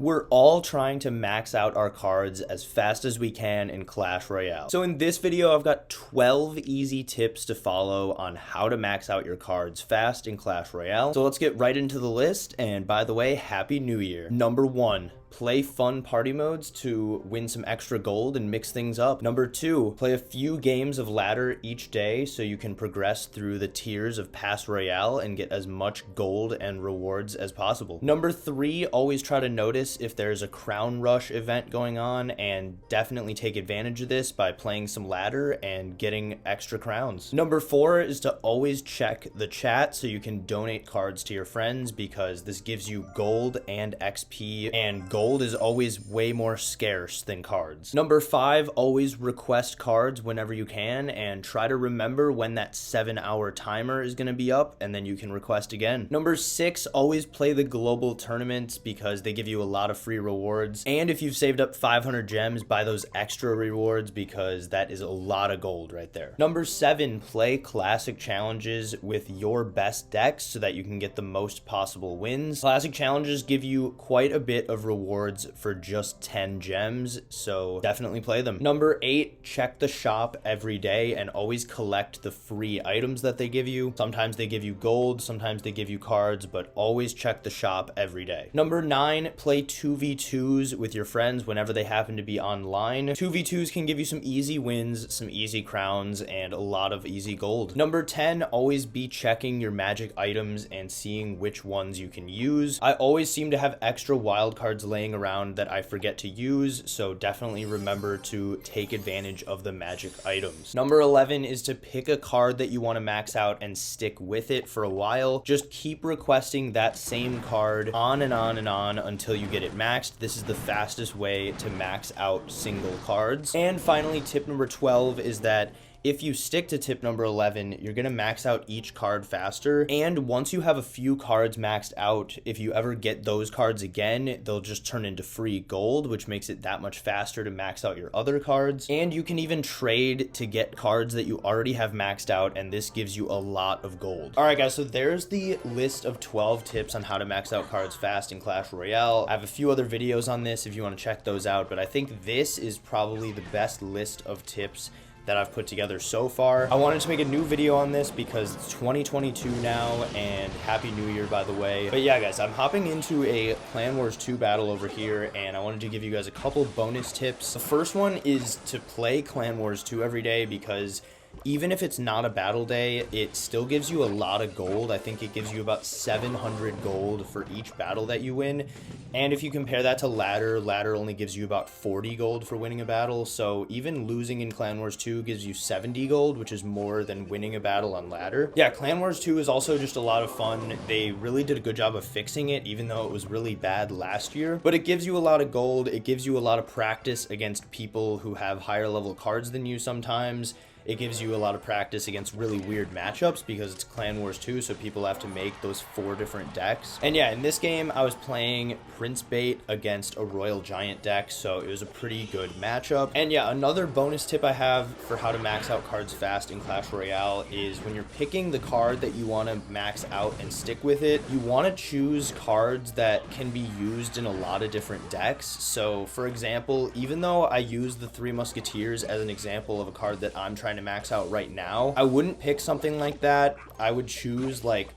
We're all trying to max out our cards as fast as we can in Clash Royale. So in this video, I've got 12 easy tips to follow on how to max out your cards fast in Clash Royale. So let's get right into the list. And by the way, Happy New Year. Number 1. Play fun party modes to win some extra gold and mix things up. Number 2, play a few games of ladder each day so you can progress through the tiers of Pass Royale and get as much gold and rewards as possible. Number 3, always try to notice if there's a crown rush event going on and definitely take advantage of this by playing some ladder and getting extra crowns. Number 4 is to always check the chat so you can donate cards to your friends because this gives you gold and XP, and gold is always way more scarce than cards. Number 5, always request cards whenever you can and try to remember when that 7-hour timer is going to be up and then you can request again. Number 6, always play the global tournaments because they give you a lot of free rewards. And if you've saved up 500 gems, buy those extra rewards because that is a lot of gold right there. Number 7, play classic challenges with your best decks so that you can get the most possible wins. Classic challenges give you quite a bit of rewards for just 10 gems, so definitely play them. Number 8, check the shop every day and always collect the free items that they give you. Sometimes they give you gold, sometimes they give you cards, but always check the shop every day. Number 9, play 2v2s with your friends whenever they happen to be online. 2v2s can give you some easy wins, some easy crowns, and a lot of easy gold. Number 10, always be checking your magic items and seeing which ones you can use. I always seem to have extra wild cards laying around that I forget to use, so definitely remember to take advantage of the magic items. Number 11 is to pick a card that you want to max out and stick with it for a while. Just keep requesting that same card on and on and on until you get it maxed. This is the fastest way to max out single cards. And finally, tip number 12 is that if you stick to tip number 11, you're going to max out each card faster. And once you have a few cards maxed out, if you ever get those cards again, they'll just turn into free gold, which makes it that much faster to max out your other cards. And you can even trade to get cards that you already have maxed out, and this gives you a lot of gold. All right, guys, so there's the list of 12 tips on how to max out cards fast in Clash Royale. I have a few other videos on this if you want to check those out, but I think this is probably the best list of tips that I've put together so far. I wanted to make a new video on this because it's 2022 now, and Happy New Year, by the way. But yeah, guys, I'm hopping into a Clan Wars 2 battle over here, and I wanted to give you guys a couple bonus tips. The first one is to play Clan Wars 2 every day because even if it's not a battle day, it still gives you a lot of gold. I think it gives you about 700 gold for each battle that you win. And if you compare that to ladder only gives you about 40 gold for winning a battle. So even losing in Clan Wars 2 gives you 70 gold, which is more than winning a battle on ladder. Yeah, Clan Wars 2 is also just a lot of fun. They really did a good job of fixing it, even though it was really bad last year. But it gives you a lot of gold. It gives you a lot of practice against people who have higher level cards than you sometimes. It gives you a lot of practice against really weird matchups because it's Clan Wars 2, so people have to make those 4 different decks. And yeah, in this game, I was playing Prince Bait against a Royal Giant deck, so it was a pretty good matchup. And yeah, another bonus tip I have for how to max out cards fast in Clash Royale is when you're picking the card that you want to max out and stick with it, you want to choose cards that can be used in a lot of different decks. So for example, even though I use the 3 Musketeers as an example of a card that I'm trying to max out right now, I wouldn't pick something like that. I would choose like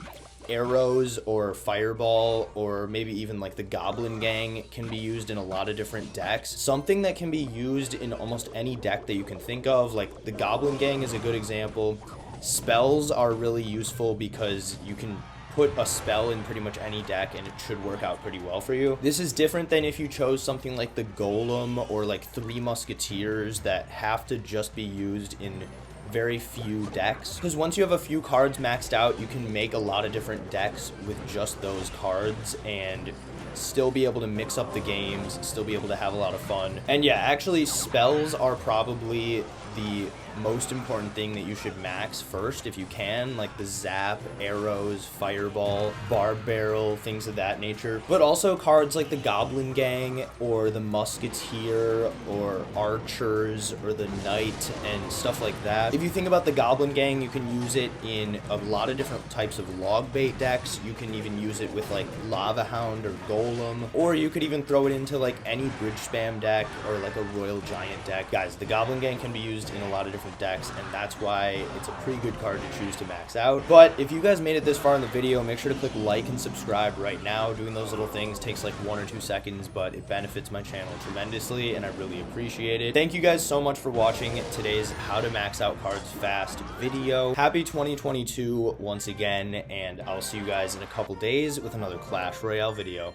arrows or fireball, or maybe even like the Goblin Gang can be used in a lot of different decks. Something that can be used in almost any deck that you can think of, like the Goblin Gang is a good example. Spells are really useful because you can put a spell in pretty much any deck and it should work out pretty well for you. This is different than if you chose something like the Golem or like 3 Musketeers that have to just be used in very few decks, because once you have a few cards maxed out, you can make a lot of different decks with just those cards and still be able to mix up the games, still be able to have a lot of fun. And yeah, actually spells are probably the most important thing that you should max first if you can, like the zap, arrows, fireball, barb barrel, things of that nature. But also cards like the Goblin Gang or the Musketeer or archers or the knight and stuff like that. If you think about the Goblin Gang, you can use it in a lot of different types of log bait decks. You can even use it with like Lava Hound or Gold Golem, or you could even throw it into like any bridge spam deck or like a Royal Giant deck. Guys, the Goblin Gang can be used in a lot of different decks, and that's why it's a pretty good card to choose to max out. But if you guys made it this far in the video, make sure to click like and subscribe right now. Doing those little things takes like 1 or 2 seconds, but it benefits my channel tremendously, and I really appreciate it. Thank you guys so much for watching today's How to Max Out Cards Fast video. Happy 2022 once again, and I'll see you guys in a couple days with another Clash Royale video.